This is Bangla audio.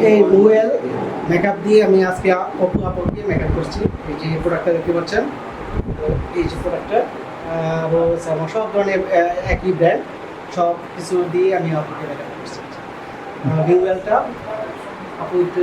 এই রুয়েল মেকআপ দিয়ে আমি আজকে অপু আপুকে মেকআপ করছি। এই যে প্রোডাক্টটা দেখতে পাচ্ছেন, তো এই যে প্রোডাক্টটা রয়েছে আমার সব ধরনের একই ব্র্যান্ড, সব কিছু দিয়ে আমি আপুকে মেকআপ করছি। রুয়েলটা আপু একটু